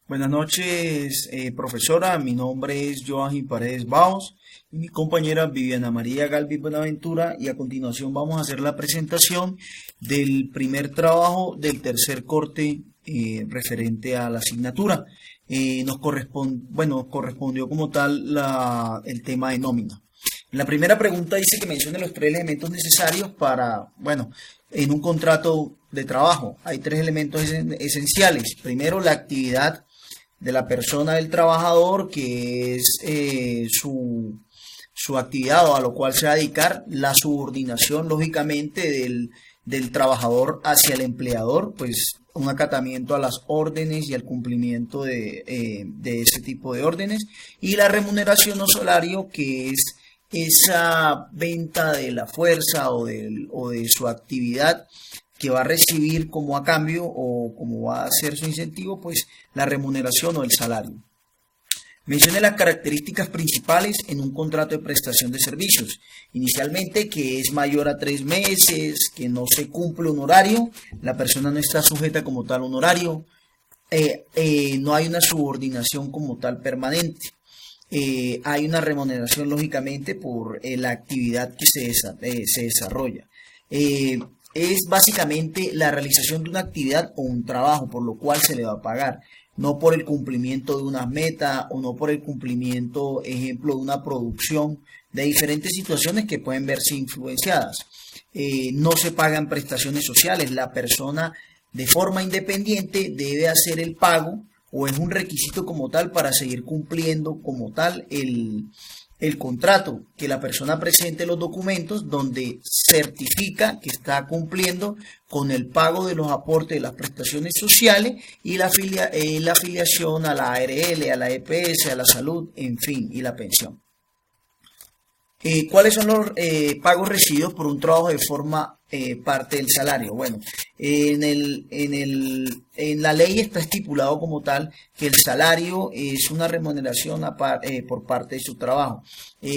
Buenas noches, profesora. Mi nombre es Joaquín Paredes Baos y mi compañera Viviana María Galvis Buenaventura, y a continuación vamos a hacer la presentación del primer trabajo del tercer corte referente a la asignatura. Correspondió como tal el tema de nómina. La primera pregunta dice que mencione los tres elementos necesarios en un contrato de trabajo. Hay tres elementos esenciales. Primero, la actividad de la persona del trabajador, que es su actividad o a lo cual se va a dedicar. La subordinación, lógicamente, del trabajador hacia el empleador, pues un acatamiento a las órdenes y al cumplimiento de ese tipo de órdenes. Y la remuneración o salario, que es esa venta de la fuerza o de su actividad que va a recibir como a cambio o como va a ser su incentivo, pues la remuneración o el salario. Mencione las características principales en un contrato de prestación de servicios. Inicialmente, que es mayor a 3 meses, que no se cumple un horario, la persona no está sujeta como tal a un horario, no hay una subordinación como tal permanente. Hay una remuneración, lógicamente, por la actividad que se desarrolla. Es básicamente la realización de una actividad o un trabajo por lo cual se le va a pagar, no por el cumplimiento de una meta o no por el cumplimiento, ejemplo, de una producción, de diferentes situaciones que pueden verse influenciadas. No se pagan prestaciones sociales. La persona de forma independiente debe hacer el pago, o es un requisito como tal para seguir cumpliendo como tal el contrato, que la persona presente los documentos donde certifica que está cumpliendo con el pago de los aportes de las prestaciones sociales y la afiliación a la ARL, a la EPS, a la salud, en fin, y la pensión. ¿Cuáles son los pagos recibidos por un trabajo de forma parte del salario? Bueno, en la ley está estipulado como tal que el salario es una remuneración por parte de su trabajo.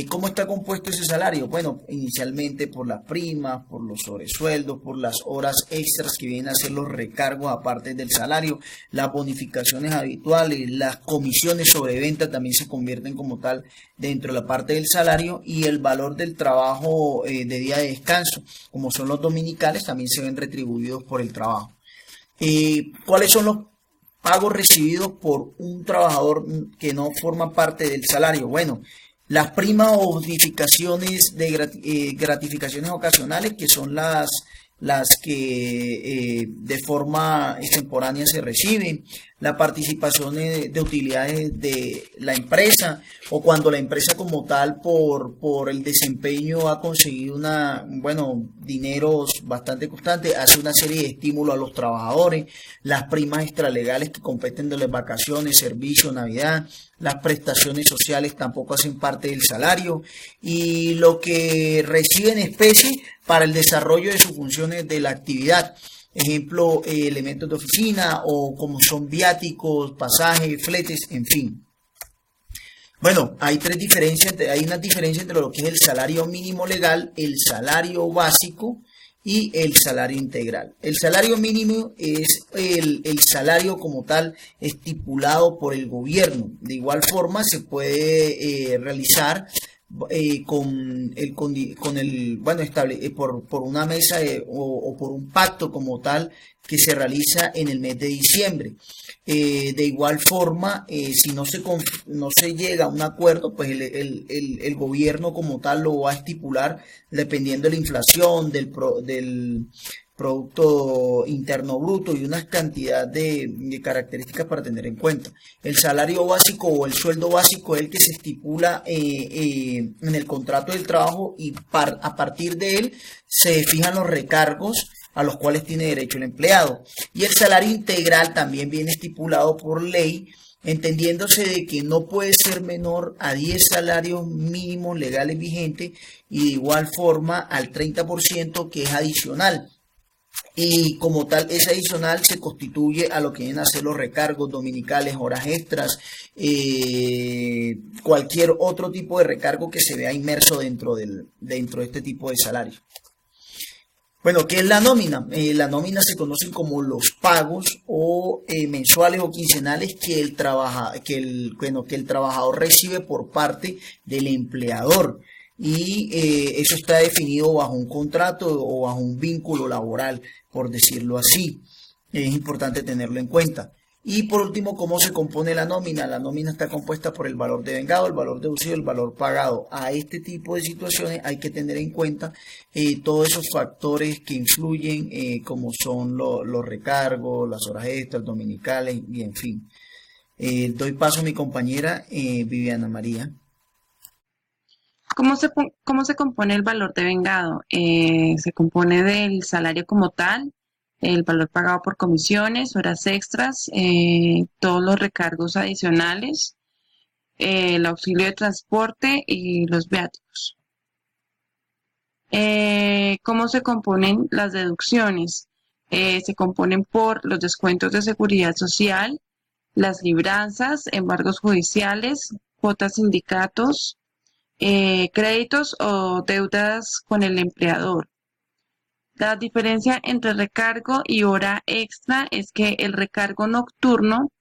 ¿Cómo está compuesto ese salario? Bueno, inicialmente por las primas, por los sobresueldos, por las horas extras que vienen a ser los recargos aparte del salario, las bonificaciones habituales, las comisiones sobre venta también se convierten como tal dentro de la parte del salario, y el valor del trabajo de día de descanso, como son los dominicales, también se ven retribuidos por el trabajo. ¿Cuáles son los pagos recibidos por un trabajador que no forma parte del salario? Bueno, las primas o bonificaciones de gratificaciones ocasionales, que son las que de forma extemporánea se reciben, la participación de utilidades de la empresa, o cuando la empresa como tal por el desempeño ha conseguido dineros bastante constantes, hace una serie de estímulos a los trabajadores, las primas extralegales que competen de las vacaciones, servicio, Navidad, las prestaciones sociales tampoco hacen parte del salario, y lo que recibe en especie para el desarrollo de sus funciones de la actividad. Ejemplo, elementos de oficina, o como son viáticos, pasajes, fletes, en fin. Bueno, hay una diferencia entre lo que es el salario mínimo legal, el salario básico y el salario integral. El salario mínimo es el salario como tal estipulado por el gobierno. De igual forma se puede realizar por una mesa o por un pacto como tal que se realiza en el mes de diciembre. De igual forma, si no se llega a un acuerdo, pues el gobierno como tal lo va a estipular dependiendo de la inflación, del Producto Interno Bruto y una cantidad de características para tener en cuenta. El salario básico o el sueldo básico es el que se estipula en el contrato del trabajo, y a partir de él se fijan los recargos a los cuales tiene derecho el empleado. Y el salario integral también viene estipulado por ley, entendiéndose de que no puede ser menor a 10 salarios mínimos legales vigentes, y de igual forma al 30% que es adicional. Y como tal, ese adicional se constituye a lo que vienen a ser los recargos dominicales, horas extras, cualquier otro tipo de recargo que se vea inmerso dentro de este tipo de salario. Bueno, ¿qué es la nómina? La nómina se conocen como los pagos o mensuales o quincenales que el trabajador recibe por parte del empleador. Y eso está definido bajo un contrato o bajo un vínculo laboral, por decirlo así. Es importante tenerlo en cuenta. Y por último, ¿cómo se compone la nómina? La nómina está compuesta por el valor devengado, el valor deducido, el valor pagado. A este tipo de situaciones hay que tener en cuenta todos esos factores que influyen, como son los recargos, las horas extras, dominicales y en fin. Doy paso a mi compañera Viviana María. ¿Cómo se compone el valor devengado? Se compone del salario como tal, el valor pagado por comisiones, horas extras, todos los recargos adicionales, el auxilio de transporte y los viáticos. ¿Cómo se componen las deducciones? Se componen por los descuentos de seguridad social, las libranzas, embargos judiciales, cuotas sindicatos, créditos o deudas con el empleador. La diferencia entre recargo y hora extra es que el recargo nocturno,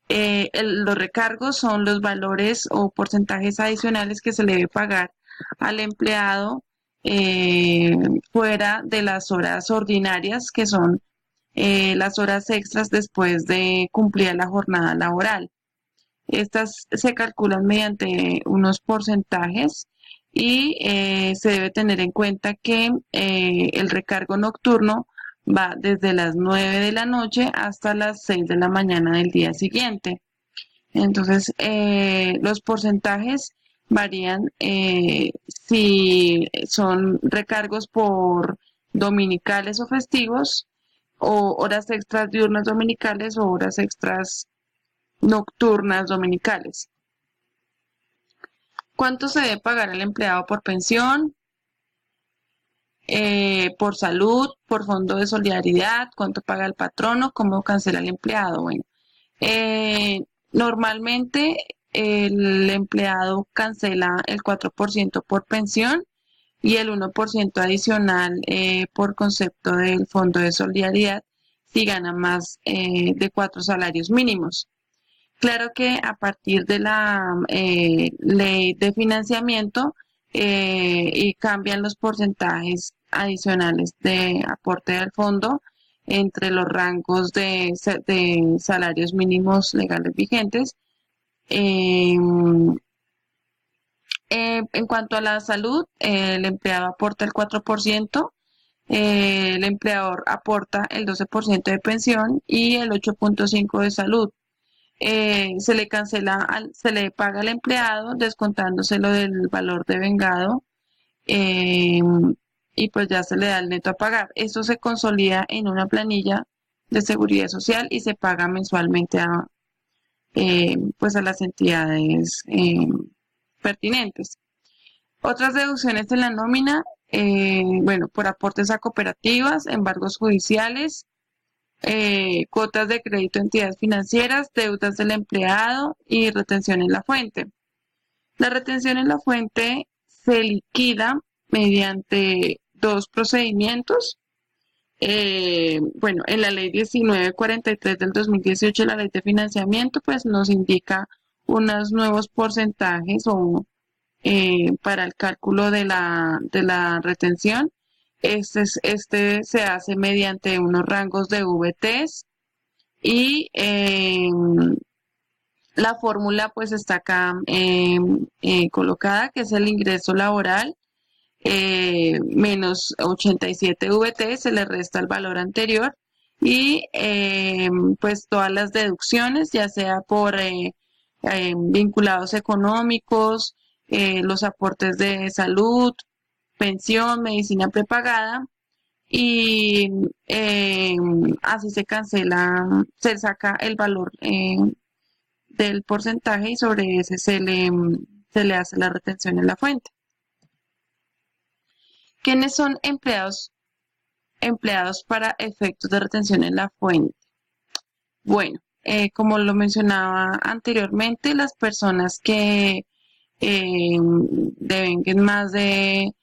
los recargos son los valores o porcentajes adicionales que se le debe pagar al empleado eh, fuera de las horas ordinarias, que son las horas extras después de cumplir la jornada laboral. Estas se calculan mediante unos porcentajes y se debe tener en cuenta que el recargo nocturno va desde las 9 de la noche hasta las 6 de la mañana del día siguiente. Entonces, los porcentajes varían si son recargos por dominicales o festivos, o horas extras diurnas dominicales o horas extras nocturnas dominicales. ¿Cuánto se debe pagar al empleado por pensión, por salud, por fondo de solidaridad? ¿Cuánto paga el patrono? ¿Cómo cancela el empleado? Bueno, eh, normalmente el empleado cancela el 4% por pensión y el 1% adicional por concepto del fondo de solidaridad si gana más de 4 salarios mínimos. Claro que a partir de la ley de financiamiento y cambian los porcentajes adicionales de aporte al fondo entre los rangos de salarios mínimos legales vigentes. Eh, en cuanto a la salud, el empleado aporta el 4%, el empleador aporta el 12% de pensión y el 8.5% de salud. Se le paga al empleado descontándoselo del valor devengado eh, y pues ya se le da el neto a pagar. Esto se consolida en una planilla de seguridad social y se paga mensualmente pues a las entidades pertinentes. Otras deducciones de la nómina, bueno, por aportes a cooperativas, embargos judiciales, cuotas de crédito a entidades financieras, deudas del empleado y retención en la fuente. La retención en la fuente se liquida mediante dos procedimientos. Bueno, en la ley 1943 del 2018, la ley de financiamiento, pues nos indica unos nuevos porcentajes o para el cálculo de la retención. Este se hace mediante unos rangos de VTs y la fórmula pues está acá colocada, que es el ingreso laboral menos 87 VT, se le resta el valor anterior y pues todas las deducciones, ya sea por vinculados económicos, los aportes de salud, pensión, medicina prepagada y así se cancela, se saca el valor del porcentaje y sobre ese se le hace la retención en la fuente. ¿Quiénes son empleados para efectos de retención en la fuente? Bueno, como lo mencionaba anteriormente, las personas que devenguen más de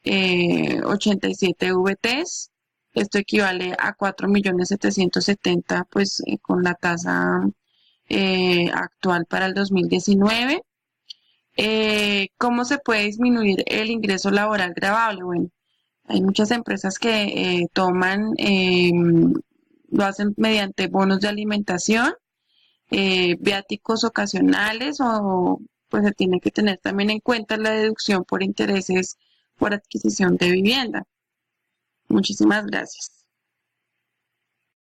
87 VTs Esto equivale a 4.770.000, pues con la tasa actual para el 2019. ¿Cómo se puede disminuir el ingreso laboral gravable? Bueno, hay muchas empresas que lo hacen mediante bonos de alimentación, viáticos ocasionales o pues se tiene que tener también en cuenta la deducción por intereses por adquisición de vivienda. Muchísimas gracias.